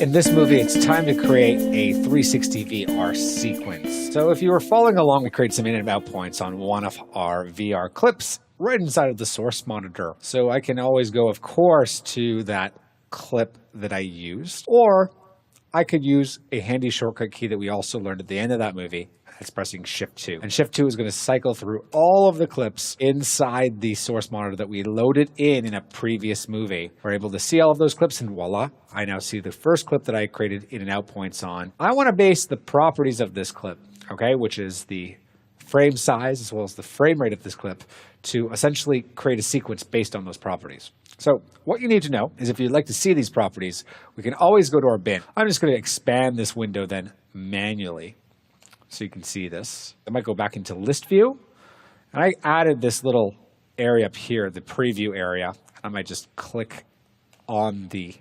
In this movie, it's time to create a 360 VR sequence. So if you were following along, we created some in and out points on one of our VR clips right inside of the source monitor. So I can always go, of course, to that clip that I used, or I could use a handy shortcut key that we also learned at the end of that movie. It's pressing Shift 2. And Shift 2 is going to cycle through all of the clips inside the source monitor that we loaded in a previous movie. We're able to see all of those clips, and voila, I now see the first clip that I created in and out points on. I want to base the properties of this clip, okay, which is the frame size as well as the frame rate of this clip, to essentially create a sequence based on those properties. So what you need to know is if you'd like to see these properties, we can always go to our bin. I'm just going to expand this window then manually so you can see this. I might go back into list view, and I added this little area up here, the preview area. I might just click on the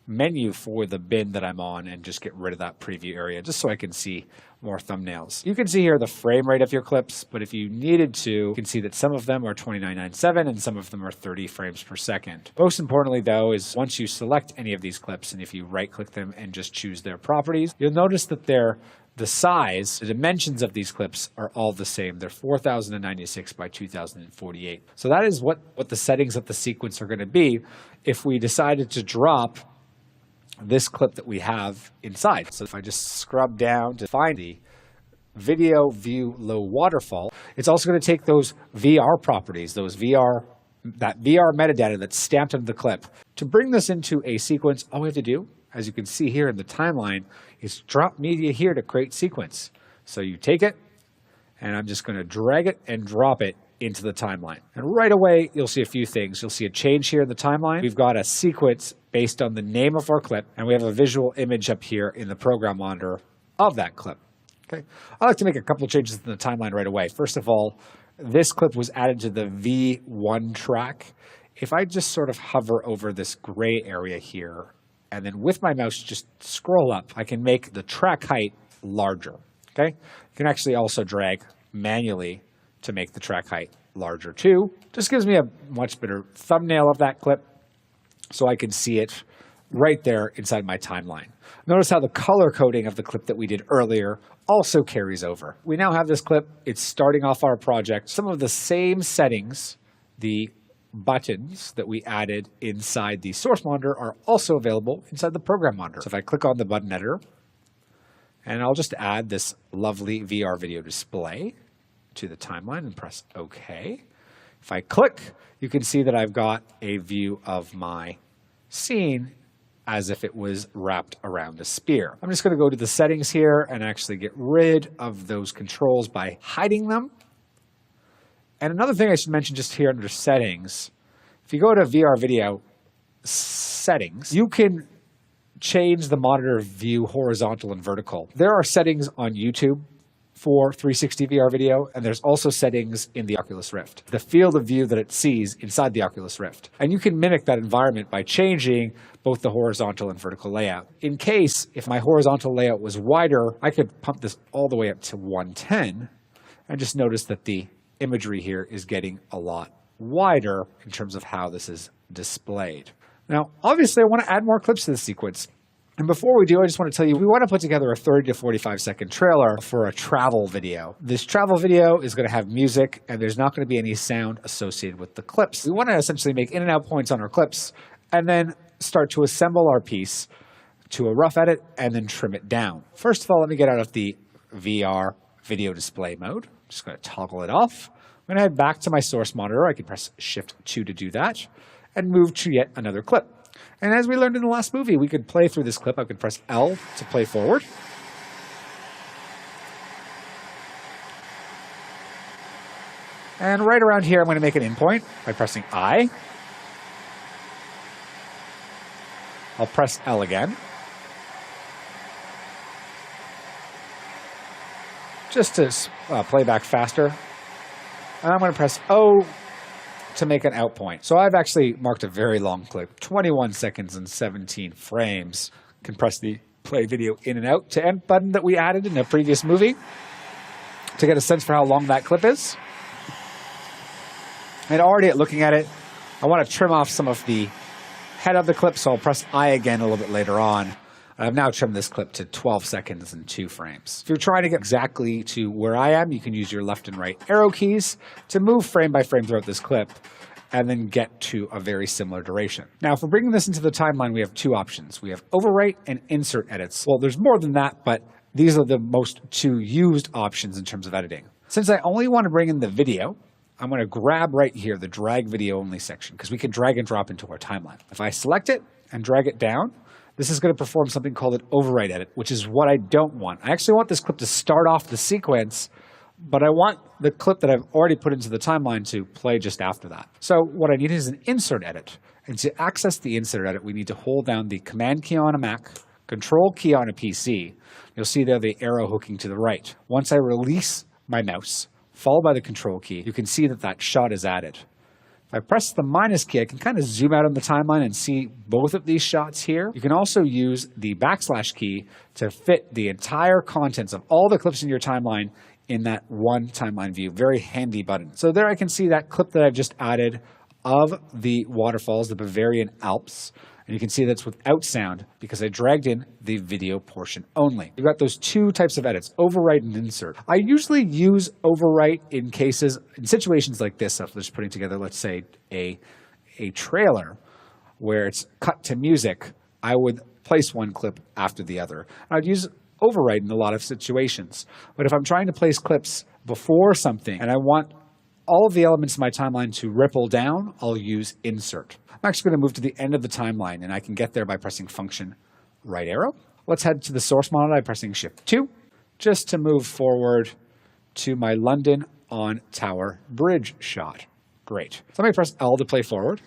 menu for the bin that I'm on and just get rid of that preview area just so I can see more thumbnails. You can see here the frame rate of your clips, but if you needed to, you can see that some of them are 2997 and some of them are 30 frames per second. Most importantly though is once you select any of these clips and if you right click them and just choose their properties, you'll notice that the size, the dimensions of these clips are all the same. They're 4096 by 2048. So that is what the settings of the sequence are going to be if we decided to drop this clip that we have inside. So if I just scrub down to find the video view low waterfall, it's also going to take those VR properties, that VR metadata that's stamped into the clip. To bring this into a sequence, all we have to do, as you can see here in the timeline, is drop media here to create sequence. So you take it, and I'm just going to drag it and drop it into the timeline. And right away, you'll see a few things. You'll see a change here in the timeline. We've got a sequence based on the name of our clip, and we have a visual image up here in the program monitor of that clip. Okay, I like to make a couple of changes in the timeline right away. First of all, this clip was added to the V1 track. If I just sort of hover over this gray area here, and then with my mouse just scroll up, I can make the track height larger. Okay, you can actually also drag manually to make the track height larger too. Just gives me a much better thumbnail of that clip so I can see it right there inside my timeline. Notice how the color coding of the clip that we did earlier also carries over. We now have this clip. It's starting off our project. Some of the same settings, the buttons that we added inside the source monitor are also available inside the program monitor. So if I click on the button editor, and I'll just add this lovely VR video display to the timeline and press OK. If I click, you can see that I've got a view of my scene as if it was wrapped around a spear. I'm just going to go to the settings here and actually get rid of those controls by hiding them. And another thing I should mention just here under settings, if you go to VR video settings, you can change the monitor view horizontal and vertical. There are settings on YouTube for 360 VR video, and there's also settings in the Oculus Rift, the field of view that it sees inside the Oculus Rift. And you can mimic that environment by changing both the horizontal and vertical layout. In case, if my horizontal layout was wider, I could pump this all the way up to 110, and just notice that the imagery here is getting a lot wider in terms of how this is displayed. Now, obviously, I want to add more clips to this sequence. And before we do, I just want to tell you, we want to put together a 30 to 45 second trailer for a travel video. This travel video is going to have music, and there's not going to be any sound associated with the clips. We want to essentially make in and out points on our clips, and then start to assemble our piece to a rough edit, and then trim it down. First of all, let me get out of the VR video display mode. I'm just going to toggle it off. I'm going to head back to my source monitor. I can press Shift 2 to do that, and move to yet another clip. And as we learned in the last movie, we could play through this clip. I could press L to play forward. And right around here, I'm going to make an endpoint by pressing I. I'll press L again, just to play back faster. And I'm going to press O to make an out point. So I've actually marked a very long clip, 21 seconds and 17 frames. Can press the play video in and out to end button that we added in a previous movie to get a sense for how long that clip is. And already at looking at it, I want to trim off some of the head of the clip, so I'll press I again a little bit later on. I've now trimmed this clip to 12 seconds and 2 frames. If you're trying to get exactly to where I am, you can use your left and right arrow keys to move frame by frame throughout this clip and then get to a very similar duration. Now, if we're bringing this into the timeline, we have 2 options. We have overwrite and insert edits. Well, there's more than that, but these are the most 2 used options in terms of editing. Since I only want to bring in the video, I'm going to grab right here the drag video only section because we can drag and drop into our timeline. If I select it and drag it down, this is going to perform something called an overwrite edit, which is what I don't want. I actually want this clip to start off the sequence, but I want the clip that I've already put into the timeline to play just after that. So what I need is an insert edit. And to access the insert edit, we need to hold down the Command key on a Mac, Control key on a PC. You'll see there the arrow hooking to the right. Once I release my mouse, followed by the Control key, you can see that that shot is added. If I press the minus key, I can kind of zoom out on the timeline and see both of these shots here. You can also use the backslash key to fit the entire contents of all the clips in your timeline in that one timeline view. Very handy button. So there I can see that clip that I've just added of the waterfalls, the Bavarian Alps. And you can see that's without sound because I dragged in the video portion only. You've got those 2 types of edits, overwrite and insert. I usually use overwrite in situations like this, if I'm just putting together, let's say, a trailer where it's cut to music. I would place one clip after the other. I'd use overwrite in a lot of situations. But if I'm trying to place clips before something and I want all of the elements in my timeline to ripple down, I'll use insert. I'm actually going to move to the end of the timeline, and I can get there by pressing function right arrow. Let's head to the source monitor by pressing Shift 2, just to move forward to my London on Tower Bridge shot. Great. So let me press L to play forward.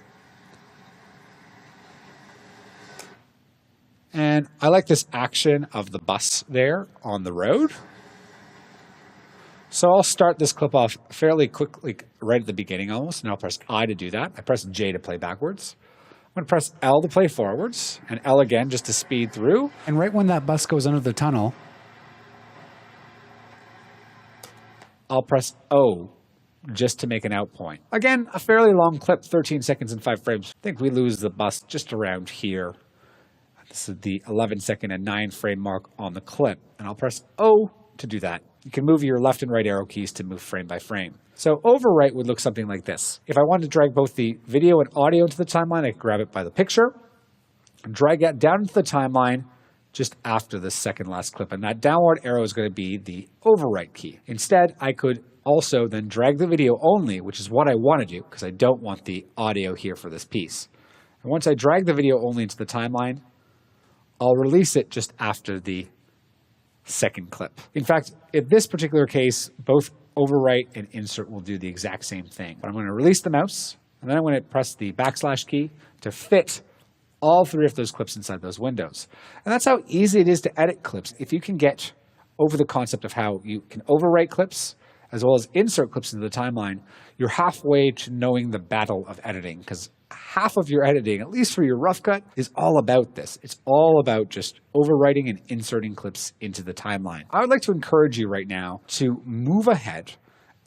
And I like this action of the bus there on the road. So I'll start this clip off fairly quickly, right at the beginning almost, and I'll press I to do that. I press J to play backwards. I'm going to press L to play forwards, and L again just to speed through. And right when that bus goes under the tunnel, I'll press O just to make an out point. Again, a fairly long clip, 13 seconds and 5 frames. I think we lose the bus just around here. This is the 11-second and 9-frame mark on the clip, and I'll press O to do that. You can move your left and right arrow keys to move frame by frame. So overwrite would look something like this. If I wanted to drag both the video and audio into the timeline, I could grab it by the picture, and drag it down into the timeline just after the second last clip. And that downward arrow is going to be the overwrite key. Instead, I could also then drag the video only, which is what I want to do because I don't want the audio here for this piece. And once I drag the video only into the timeline, I'll release it just after the second clip. In fact, in this particular case, both overwrite and insert will do the exact same thing. But I'm going to release the mouse, and then I'm going to press the backslash key to fit all 3 of those clips inside those windows. And that's how easy it is to edit clips. If you can get over the concept of how you can overwrite clips as well as insert clips into the timeline, you're halfway to knowing the battle of editing, because half of your editing, at least for your rough cut, is all about this. It's all about just overwriting and inserting clips into the timeline. I would like to encourage you right now to move ahead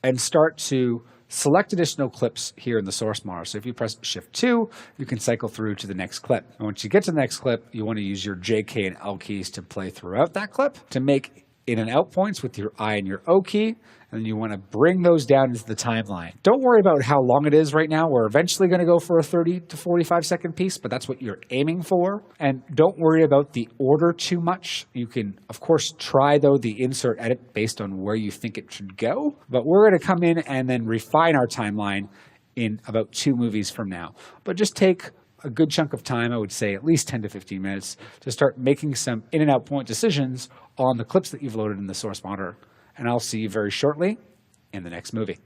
and start to select additional clips here in the source monitor. So if you press Shift 2, you can cycle through to the next clip. And once you get to the next clip, you want to use your J, K, and L keys to play throughout that clip to make in and out points with your I and your O key, and you want to bring those down into the timeline. Don't worry about how long it is right now. We're eventually going to go for a 30 to 45 second piece, but that's what you're aiming for. And don't worry about the order too much. You can, of course, try, though, the insert edit based on where you think it should go, but we're going to come in and then refine our timeline in about 2 movies from now. But just take a good chunk of time, I would say at least 10 to 15 minutes, to start making some in and out point decisions on the clips that you've loaded in the source monitor. And I'll see you very shortly in the next movie.